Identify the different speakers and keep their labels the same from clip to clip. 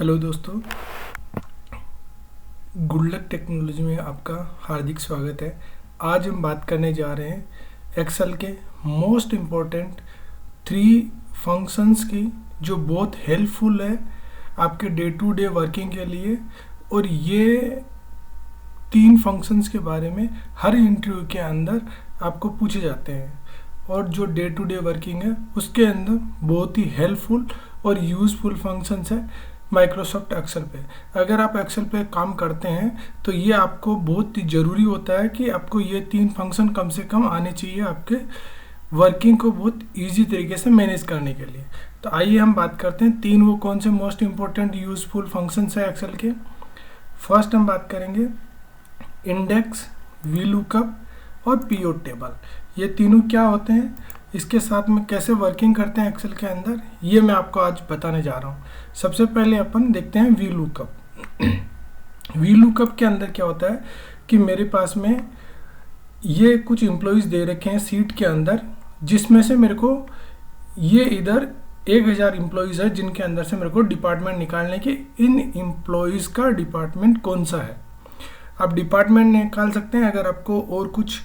Speaker 1: Hello दोस्तों, good luck technology में आपका हार्दिक स्वागत है। आज हम बात करने जा रहे हैं एक्सेल के मोस्ट इम्पोर्टेंट 3 फंक्शंस की, जो बहुत हेल्पफुल है आपके डे टू डे वर्किंग के लिए। और ये 3 फंक्शंस के बारे में हर इंटरव्यू के अंदर आपको पूछे जाते हैं, और जो डे टू डे वर्किंग है उसके अंदर बहुत ही हेल्पफुल और यूज़फुल फंक्शंस है माइक्रोसॉफ्ट एक्सेल पे। अगर आप एक्सेल पे काम करते हैं तो ये आपको बहुत ही ज़रूरी होता है कि आपको ये 3 फंक्शन कम से कम आने चाहिए आपके वर्किंग को बहुत इजी तरीके से मैनेज करने के लिए। तो आइए हम बात करते हैं 3 वो कौन से मोस्ट इम्पोर्टेंट यूज़फुल फंक्शंस है एक्सेल के। फर्स्ट हम बात करेंगे इंडेक्स, वीलुकअप और पीओ टेबल। ये तीनों क्या होते हैं, इसके साथ में कैसे वर्किंग करते हैं एक्सेल के अंदर, ये मैं आपको आज बताने जा रहा हूँ। सबसे पहले अपन देखते हैं वीलुकअप। वीलुकअप के अंदर क्या होता है कि मेरे पास में ये कुछ एम्प्लॉयज़ दे रखे हैं सीट के अंदर, जिसमें से मेरे को ये इधर 1000 एम्प्लॉयज़ है जिनके अंदर से मेरे को डिपार्टमेंट निकालने के। इन एम्प्लॉयज़ का डिपार्टमेंट कौन सा है, आप डिपार्टमेंट निकाल सकते हैं। अगर आपको और कुछ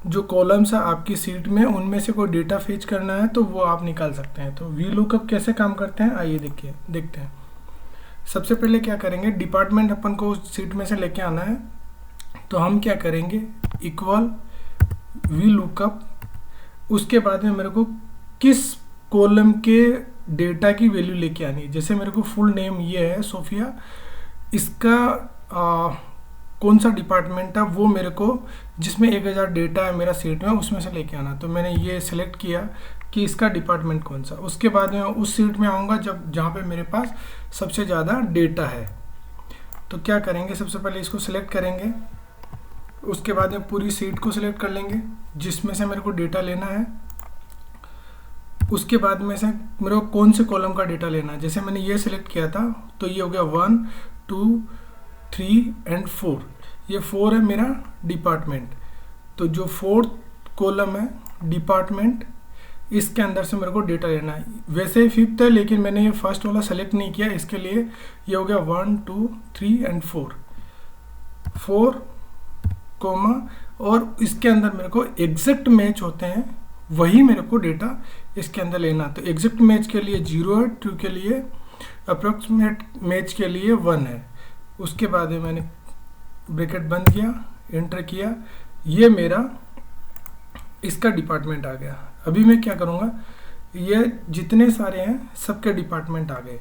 Speaker 1: जो कॉलम्स है आपकी सीट में, उनमें से कोई डेटा फेच करना है तो वो आप निकाल सकते हैं। तो वीलुकअप कैसे काम करते हैं आइए देखते हैं। सबसे पहले क्या करेंगे, डिपार्टमेंट अपन को सीट में से लेके आना है, तो हम क्या करेंगे, इक्वल वीलुकअप। उसके बाद में मेरे को किस कॉलम के डेटा की वैल्यू लेके आनी है। जैसे मेरे को फुल नेम ये है सोफिया, इसका कौन सा डिपार्टमेंट है वो मेरे को, जिसमें 1000 डेटा है मेरा सीट में, उसमें से लेके आना। तो मैंने ये सिलेक्ट किया कि इसका डिपार्टमेंट कौन सा। उसके बाद में उस सीट में आऊँगा जहाँ पे मेरे पास सबसे ज़्यादा डेटा है। तो क्या करेंगे, सबसे पहले इसको सिलेक्ट करेंगे। उसके बाद में पूरी सीट को सिलेक्ट कर लेंगे जिसमें से मेरे को डेटा लेना है। उसके बाद में से मेरे को कौन से कॉलम का डेटा लेना है। जैसे मैंने ये सिलेक्ट किया था तो ये हो गया 1, 2, 3 एंड 4। ये 4 है मेरा डिपार्टमेंट। तो जो 4th कॉलम है डिपार्टमेंट, इसके अंदर से मेरे को डेटा लेना है। वैसे 5th है, लेकिन मैंने ये फर्स्ट वाला सेलेक्ट नहीं किया, इसके लिए ये हो गया 1, 2, 3 एंड 4 कोमा। और इसके अंदर मेरे को एग्जैक्ट मैच होते हैं, वही मेरे को डेटा इसके अंदर लेना। तो एग्जैक्ट मैच के लिए 0 है, 2 के लिए अप्रोक्सीमेट मैच के लिए 1 है। उसके बाद में मैंने ब्रैकेट बंद किया, एंटर किया, ये मेरा इसका डिपार्टमेंट आ गया। अभी मैं क्या करूँगा, ये जितने सारे हैं सबके डिपार्टमेंट आ गए।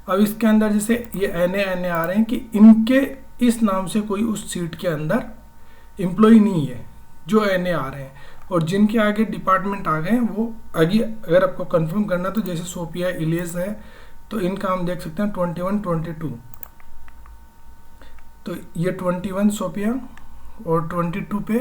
Speaker 1: अब इसके अंदर जैसे ये एन आ रहे हैं कि इनके इस नाम से कोई उस सीट के अंदर एम्प्लॉय नहीं है जो एन आ रहे हैं, और जिनके आगे डिपार्टमेंट आ गए वो आगे। अगर आपको कंफर्म करना तो जैसे सोफिया, इलियस है, तो इनका हम देख सकते हैं 21, 22। तो ये 21 सोफिया और 22 पे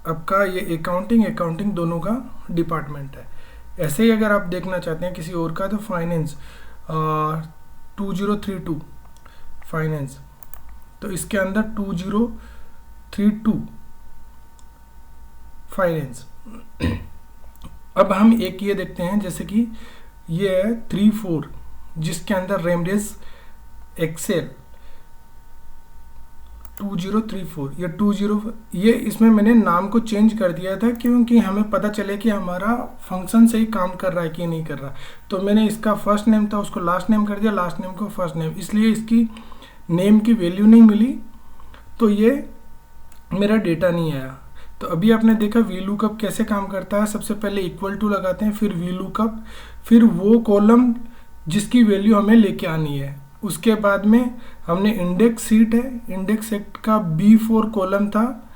Speaker 1: आपका ये अकाउंटिंग दोनों का डिपार्टमेंट है। ऐसे ही अगर आप देखना चाहते हैं किसी और का, तो फाइनेंस 2032 फाइनेंस, तो इसके अंदर 2032 फाइनेंस। अब हम एक ये देखते हैं, जैसे कि ये है 34 जिसके अंदर रेमडेस एक्सेल 2034। ये 20, ये इसमें मैंने नाम को चेंज कर दिया था क्योंकि हमें पता चले कि हमारा फंक्शन सही काम कर रहा है कि नहीं कर रहा। तो मैंने इसका फर्स्ट नेम था उसको लास्ट नेम कर दिया, लास्ट नेम को फर्स्ट नेम, इसलिए इसकी नेम की वैल्यू नहीं मिली, तो ये मेरा डेटा नहीं आया। तो अभी आपने देखा वीलुकअप कैसे काम करता है। सबसे पहले इक्वल टू लगाते हैं, फिर वीलुकअप, फिर वो कॉलम जिसकी वैल्यू हमें लेके आनी है। उसके बाद में हमने इंडेक्स सीट है, इंडेक्स सेट का B4 कॉलम था,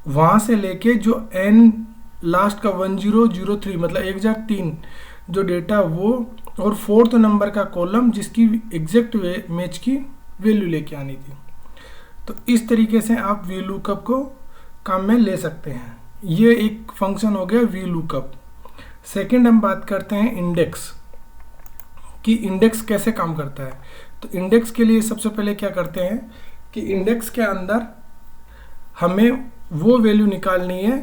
Speaker 1: वहाँ से लेके जो N लास्ट का 1003 मतलब 1003 जो डेटा वो, और 4th नंबर का कॉलम जिसकी एग्जैक्ट मैच की वैल्यू लेके आनी थी। तो इस तरीके से आप वीलुकअप को काम में ले सकते हैं। ये एक फंक्शन हो गया वीलुकअप। सेकंड हम बात करते हैं इंडेक्स कि इंडेक्स कैसे काम करता है। तो इंडेक्स के लिए सबसे पहले क्या करते हैं कि इंडेक्स के अंदर हमें वो वैल्यू निकालनी है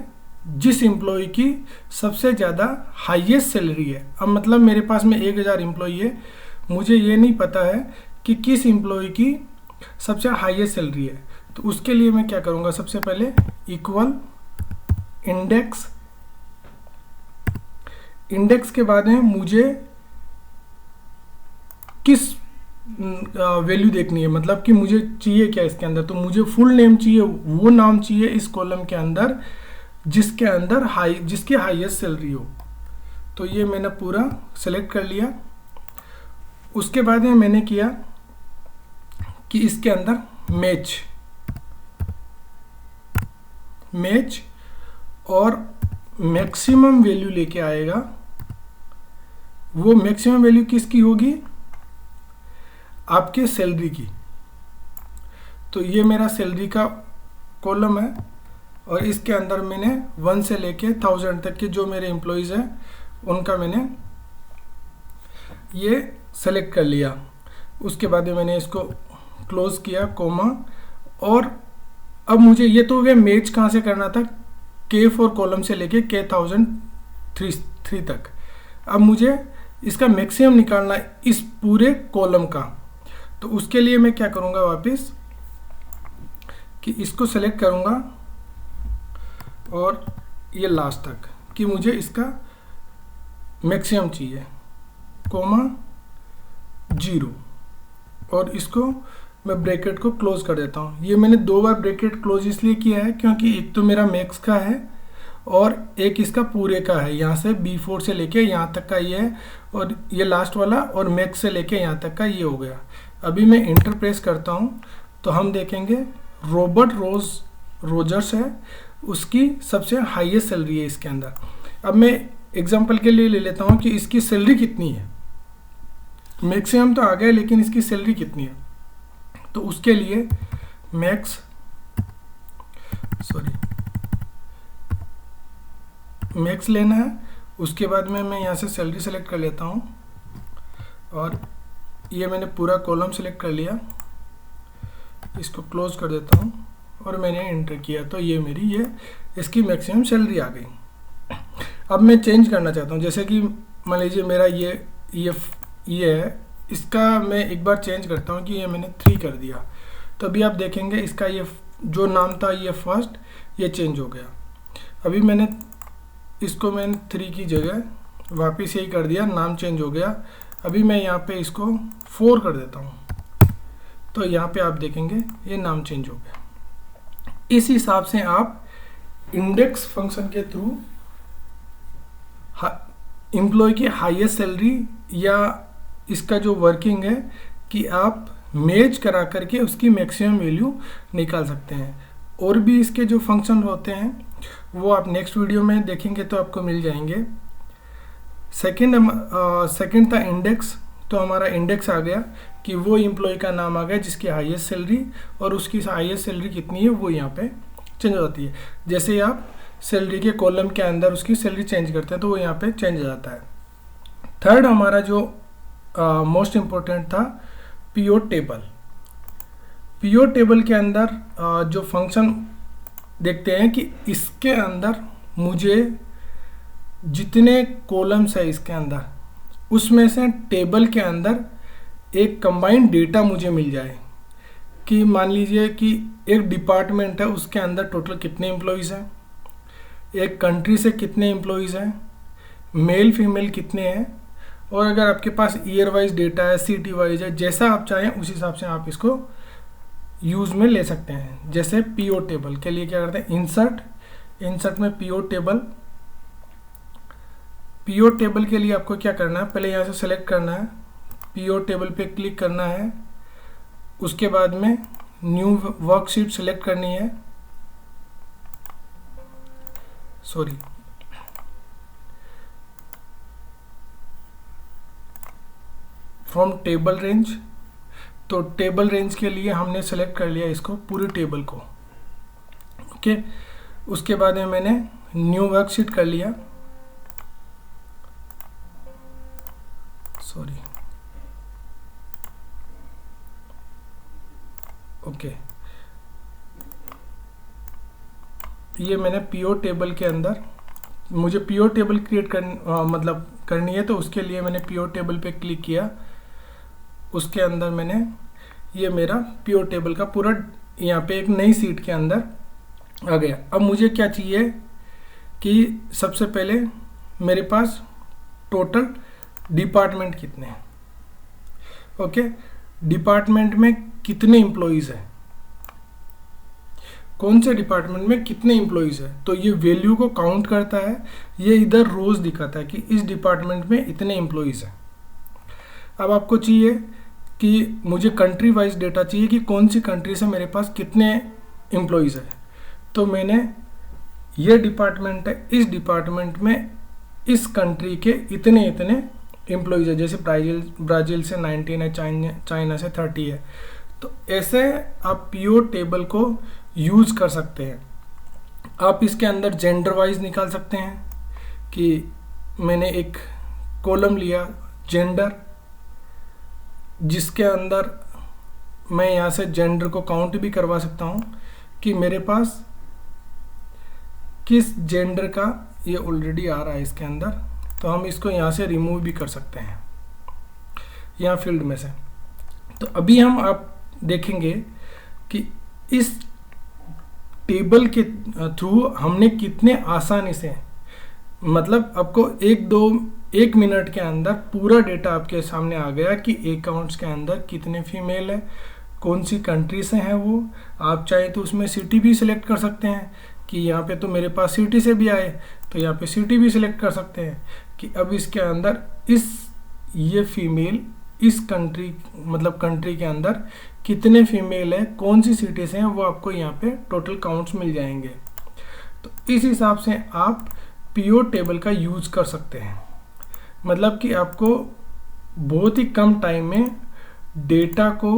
Speaker 1: जिस एम्प्लॉय की सबसे ज़्यादा हाईएस्ट सैलरी है। अब मतलब मेरे पास में 1000 एम्प्लॉय है, मुझे ये नहीं पता है कि किस एम्प्लॉय की सबसे हाईएस्ट सैलरी है। तो उसके लिए मैं क्या करूँगा, सबसे पहले इक्वल इंडेक्स, इंडेक्स के बाद में मुझे किस वैल्यू देखनी है, मतलब कि मुझे चाहिए क्या इसके अंदर। तो मुझे फुल नेम चाहिए, वो नाम चाहिए इस कॉलम के अंदर जिसके अंदर जिसकी हाईएस्ट सैलरी हो। तो ये मैंने पूरा सेलेक्ट कर लिया। उसके बाद में मैंने किया कि इसके अंदर मैच और मैक्सिमम वैल्यू लेके आएगा। वो मैक्सिमम वैल्यू किसकी होगी, आपके सैलरी की। तो ये मेरा सैलरी का कॉलम है और इसके अंदर मैंने 1 से लेके 1000 तक के जो मेरे एम्प्लॉयज़ हैं उनका मैंने ये सेलेक्ट कर लिया। उसके बाद में मैंने इसको क्लोज किया, कोमा। और अब मुझे ये तो हो गया मैच कहाँ से करना था, K4 कॉलम से लेके K1003 तक। अब मुझे इसका मैक्सिमम निकालना है इस पूरे कॉलम का। तो उसके लिए मैं क्या करूँगा, वापस कि इसको सेलेक्ट करूँगा और ये लास्ट तक कि मुझे इसका मैक्सिमम चाहिए, कोमा 0। और इसको मैं ब्रैकेट को क्लोज कर देता हूँ। ये मैंने 2 बार ब्रैकेट क्लोज इसलिए किया है क्योंकि एक तो मेरा मैक्स का है और एक इसका पूरे का है। यहाँ से B4 से लेके यहाँ तक का ये है और ये लास्ट वाला, और मैक्स से लेके यहाँ तक का ये हो गया। अभी मैं इंटर प्रेस करता हूँ तो हम देखेंगे रॉबर्ट रोजर्स है, उसकी सबसे हाईएस्ट सैलरी है इसके अंदर। अब मैं एग्जांपल के लिए ले लेता हूँ कि इसकी सैलरी कितनी है। मैक्सिमम तो आ गया लेकिन इसकी सैलरी कितनी है। तो उसके लिए मैक्स लेना है। उसके बाद में मैं यहाँ से सैलरी सेलेक्ट कर लेता हूँ और ये मैंने पूरा कॉलम सेलेक्ट कर लिया। इसको क्लोज कर देता हूँ और मैंने एंटर किया तो ये मेरी इसकी मैक्सिमम सैलरी आ गई। अब मैं चेंज करना चाहता हूँ, जैसे कि मान लीजिए मेरा ये है, इसका मैं एक बार चेंज करता हूँ कि ये मैंने 3 कर दिया। तो अभी आप देखेंगे इसका ये जो नाम था ये फर्स्ट, ये चेंज हो गया। अभी मैंने 3 की जगह वापस यही कर दिया, नाम चेंज हो गया। अभी मैं यहाँ पे इसको 4 कर देता हूँ तो यहाँ पे आप देखेंगे ये नाम चेंज हो गया। इस हिसाब से आप इंडेक्स फंक्शन के थ्रू एम्प्लॉय की हाईएस्ट सैलरी या इसका जो वर्किंग है कि आप मैच करा करके उसकी मैक्सिमम वैल्यू निकाल सकते हैं। और भी इसके जो फंक्शन होते हैं वो आप नेक्स्ट वीडियो में देखेंगे तो आपको मिल जाएंगे। सेकंड था इंडेक्स। तो हमारा इंडेक्स आ गया कि वो एम्प्लॉय का नाम आ गया जिसकी हाईएस्ट सैलरी, और उसकी हाईएस्ट सैलरी कितनी है वो यहाँ पे चेंज हो जाती है। जैसे ही आप सैलरी के कॉलम के अंदर उसकी सैलरी चेंज करते हैं तो वो यहाँ पे चेंज हो जाता है। थर्ड हमारा जो मोस्ट इम्पोर्टेंट था पीओ टेबल। पीओ टेबल के अंदर जो फंक्शन देखते हैं कि इसके अंदर मुझे जितने कॉलम्स है इसके अंदर उसमें से टेबल के अंदर एक कंबाइंड डेटा मुझे मिल जाए कि मान लीजिए कि एक डिपार्टमेंट है उसके अंदर टोटल कितने एम्प्लॉयज़ हैं, एक कंट्री से कितने एम्प्लॉयज़ हैं, मेल फीमेल कितने हैं, और अगर आपके पास ईयर वाइज डेटा है, सिटी वाइज है, जैसा आप चाहें उस हिसाब से आप इसको यूज़ में ले सकते हैं। जैसे पीओ टेबल के लिए क्या करते हैं, इंसर्ट में पीओ टेबल के लिए आपको क्या करना है, पहले यहाँ से सेलेक्ट करना है, पीओ टेबल पे क्लिक करना है। उसके बाद में न्यू वर्कशीट सेलेक्ट करनी है, फ्रॉम टेबल रेंज। तो टेबल रेंज के लिए हमने सेलेक्ट कर लिया इसको, पूरी टेबल को। ओके, उसके बाद में मैंने न्यू वर्कशीट कर लिया, ओके। ये मैंने पीओ टेबल के अंदर मुझे पीओ टेबल क्रिएट करनी है, तो उसके लिए मैंने पीओ टेबल पे क्लिक किया। उसके अंदर मैंने ये मेरा पीओ टेबल का पूरा यहाँ पे एक नई सीट के अंदर आ गया। अब मुझे क्या चाहिए कि सबसे पहले मेरे पास टोटल डिपार्टमेंट कितने हैं। ओके, डिपार्टमेंट में कितने एम्प्लॉइज़ हैं, कौन से डिपार्टमेंट में कितने एम्प्लॉइज़ हैं, तो ये वैल्यू को काउंट करता है। ये इधर रोज दिखाता है कि इस डिपार्टमेंट में इतने एम्प्लॉइज़ हैं। अब आपको चाहिए कि मुझे कंट्री वाइज डेटा चाहिए कि कौन सी कंट्री से मेरे पास कितने एम्प्लॉइज़ हैं। तो मैंने ये डिपार्टमेंट है, इस डिपार्टमेंट में इस कंट्री के इतने इतने एम्प्लॉइज़ है। जैसे ब्राज़ील से 19 है, चाइना से 30 है। तो ऐसे आप पीओ टेबल को यूज़ कर सकते हैं। आप इसके अंदर जेंडर वाइज निकाल सकते हैं कि मैंने एक कॉलम लिया जेंडर, जिसके अंदर मैं यहाँ से जेंडर को काउंट भी करवा सकता हूँ कि मेरे पास किस जेंडर का, ये ऑलरेडी आ रहा है इसके अंदर, तो हम इसको यहाँ से रिमूव भी कर सकते हैं यहाँ फील्ड में से। तो अभी हम आप देखेंगे कि इस टेबल के थ्रू हमने कितने आसानी से, मतलब आपको एक मिनट के अंदर पूरा डेटा आपके सामने आ गया कि अकाउंट्स के अंदर कितने फीमेल है, कौन सी कंट्री से हैं वो। आप चाहे तो उसमें सिटी भी सिलेक्ट कर सकते हैं कि यहाँ पे तो मेरे पास सिटी से भी आए, तो यहाँ पे सिटी भी सिलेक्ट कर सकते हैं कि अब इसके अंदर ये फीमेल इस कंट्री, मतलब कंट्री के अंदर कितने फीमेल है, कौन सी सिटी से हैं, वो आपको यहाँ पे टोटल काउंट्स मिल जाएंगे। तो इस हिसाब से आप पीओ टेबल का यूज़ कर सकते हैं। मतलब कि आपको बहुत ही कम टाइम में डेटा को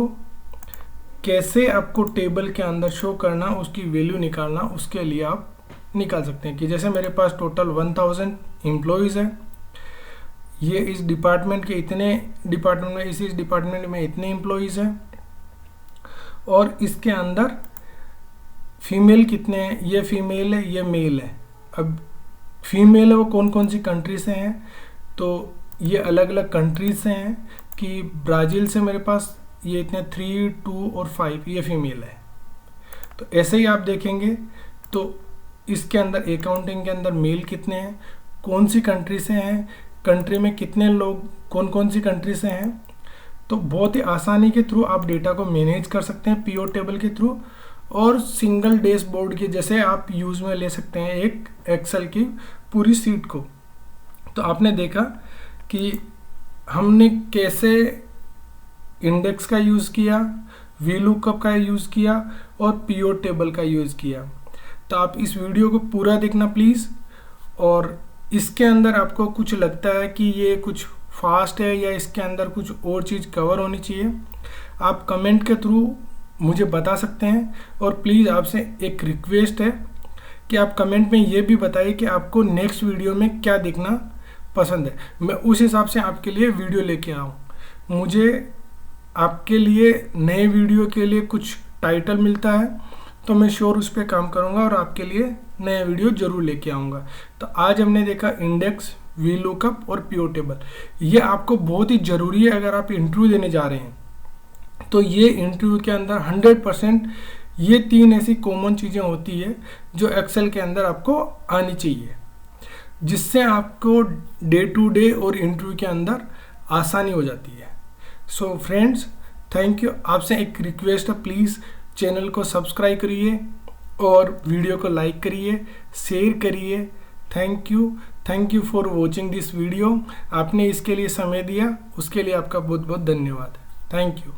Speaker 1: कैसे आपको टेबल के अंदर शो करना, उसकी वैल्यू निकालना, उसके लिए आप निकाल सकते हैं कि जैसे मेरे पास टोटल 1000 एम्प्लॉइज़ है, ये इस डिपार्टमेंट के इतने डिपार्टमेंट में, इस डिपार्टमेंट में इतने एम्प्लॉइज़ हैं, और इसके अंदर फीमेल कितने हैं, ये फीमेल है, ये मेल है। अब फीमेल है वो कौन कौन सी कंट्री से हैं, तो ये अलग अलग कंट्रीज से हैं कि ब्राज़ील से मेरे पास ये इतने 3, 2 और 5 ये फीमेल है। तो ऐसे ही आप देखेंगे तो इसके अंदर अकाउंटिंग के अंदर मेल कितने हैं, कौन सी कंट्री से हैं, कंट्री में कितने लोग कौन कौन सी कंट्री से हैं। तो बहुत ही आसानी के थ्रू आप डेटा को मैनेज कर सकते हैं पीओ टेबल के थ्रू, और सिंगल डैशबोर्ड के जैसे आप यूज़ में ले सकते हैं एक एक्सेल की पूरी सीट को। तो आपने देखा कि हमने कैसे इंडेक्स का यूज़ किया, वीलुकअप का यूज़ किया और पीओ टेबल का यूज़ किया। तो आप इस वीडियो को पूरा देखना प्लीज़, और इसके अंदर आपको कुछ लगता है कि ये कुछ फास्ट है या इसके अंदर कुछ और चीज़ कवर होनी चाहिए, आप कमेंट के थ्रू मुझे बता सकते हैं। और प्लीज़ आपसे एक रिक्वेस्ट है कि आप कमेंट में ये भी बताइए कि आपको नेक्स्ट वीडियो में क्या देखना पसंद है, मैं उस हिसाब से आपके लिए वीडियो लेके आऊँ। मुझे आपके लिए नए वीडियो के लिए कुछ टाइटल मिलता है तो मैं श्योर उस पर काम करूँगा और आपके लिए नया वीडियो ज़रूर लेके आऊँगा। तो आज हमने देखा इंडेक्स, वीलुकअप और पीओ टेबल। ये आपको बहुत ही ज़रूरी है अगर आप इंटरव्यू देने जा रहे हैं। तो ये इंटरव्यू के अंदर 100% ये 3 ऐसी कॉमन चीज़ें होती है जो एक्सेल के अंदर आपको आनी चाहिए, जिससे आपको डे टू डे और इंटरव्यू के अंदर आसानी हो जाती है। So friends, thank you. आपसे एक रिक्वेस्ट है, प्लीज़ चैनल को सब्सक्राइब करिए और वीडियो को लाइक करिए, शेयर करिए। Thank you for watching this video. आपने इसके लिए समय दिया, उसके लिए आपका बहुत बहुत धन्यवाद। Thank you.